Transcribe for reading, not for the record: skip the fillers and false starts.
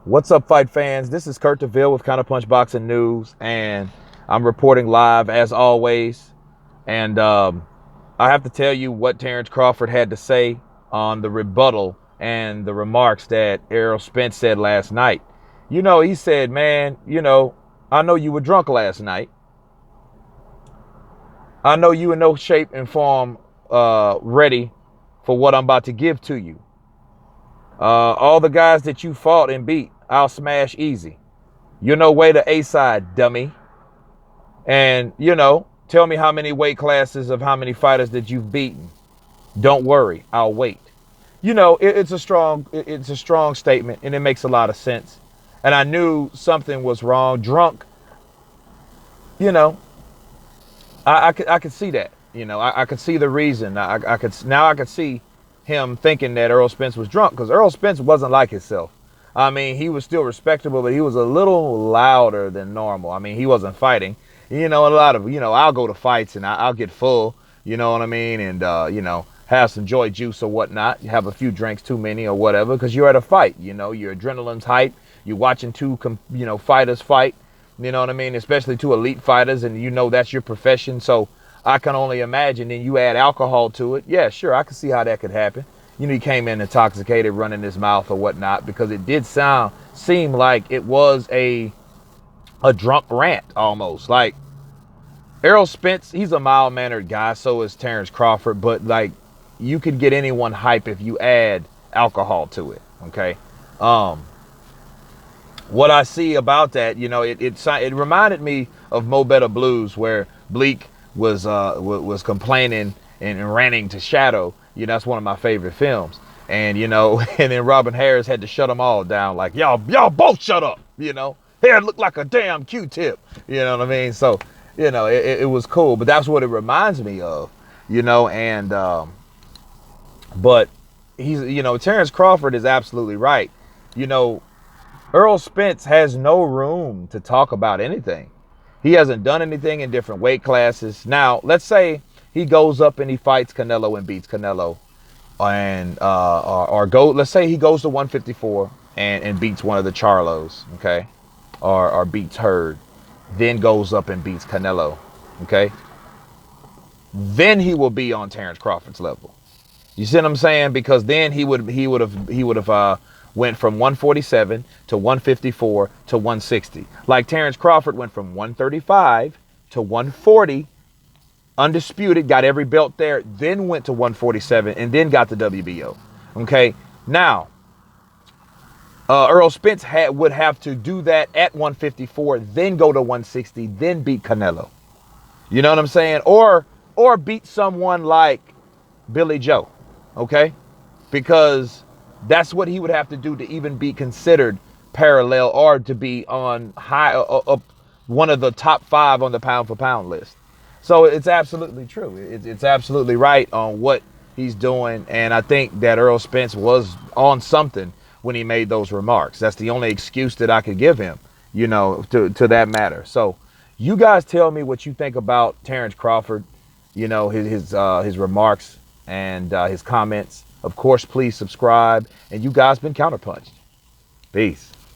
What's up, fight fans? This is Kurt DeVille with Counterpunch Boxing News, and I'm reporting live as always. And I have to tell you what Terrence Crawford had to say on the rebuttal and the remarks that Errol Spence said last night. He said, man, I know you were drunk last night. I know you in no shape and form ready for what I'm about to give to you. All the guys that you fought and beat, I'll smash easy. You're no way to A-side, dummy. And, tell me how many weight classes of how many fighters that you've beaten. Don't worry, I'll wait. It's a strong statement, and it makes a lot of sense. And I knew something was wrong. Drunk, I could see that. I could see the reason. I could see him thinking that Errol Spence was drunk, because Errol Spence wasn't like himself. I mean, he was still respectable, but he was a little louder than normal. I mean, he wasn't fighting. A lot of, I'll go to fights and I'll get full, you know what I mean? And, have some joy juice or whatnot. You have a few drinks too many or whatever, because you're at a fight, your adrenaline's hype. You're watching two, fighters fight, you know what I mean? Especially two elite fighters, and that's your profession. So I can only imagine. Then you add alcohol to it. Yeah, sure, I can see how that could happen. He came in intoxicated, running his mouth or whatnot, because it did seem like it was a drunk rant almost. Like, Errol Spence, he's a mild-mannered guy, so is Terrence Crawford, but like, you could get anyone hype if you add alcohol to it, okay? What I see about that, it reminded me of Mo Better Blues, where Bleak was complaining and ranting to Shadow. That's one of my favorite films. And, and then Robin Harris had to shut them all down. Like, y'all both shut up, Hair looked like a damn Q-tip. You know what I mean? So, it was cool. But that's what it reminds me of, and, but he's, Terrence Crawford is absolutely right. Errol Spence has no room to talk about anything. He hasn't done anything in different weight classes. Now, let's say he goes up and he fights Canelo and beats Canelo, and let's say he goes to 154 and beats one of the Charlos, okay, or beats Hurd, then goes up and beats Canelo, okay. Then he will be on Terrence Crawford's level. You see what I'm saying? Because then he would have went from 147 to 154 to 160. Like Terrence Crawford went from 135 to 140, undisputed, got every belt there, then went to 147 and then got the WBO. Okay, now Errol Spence would have to do that at 154, then go to 160, then beat Canelo. You know what I'm saying? Or beat someone like Billy Joe. Okay, because that's what he would have to do to even be considered parallel, or to be on one of the top 5 on the pound for pound list. So it's absolutely true. It's absolutely right on what he's doing. And I think that Errol Spence was on something when he made those remarks. That's the only excuse that I could give him, to that matter. So you guys tell me what you think about Terrence Crawford, his remarks and his comments. Of course, please subscribe. And you guys been counterpunched. Peace.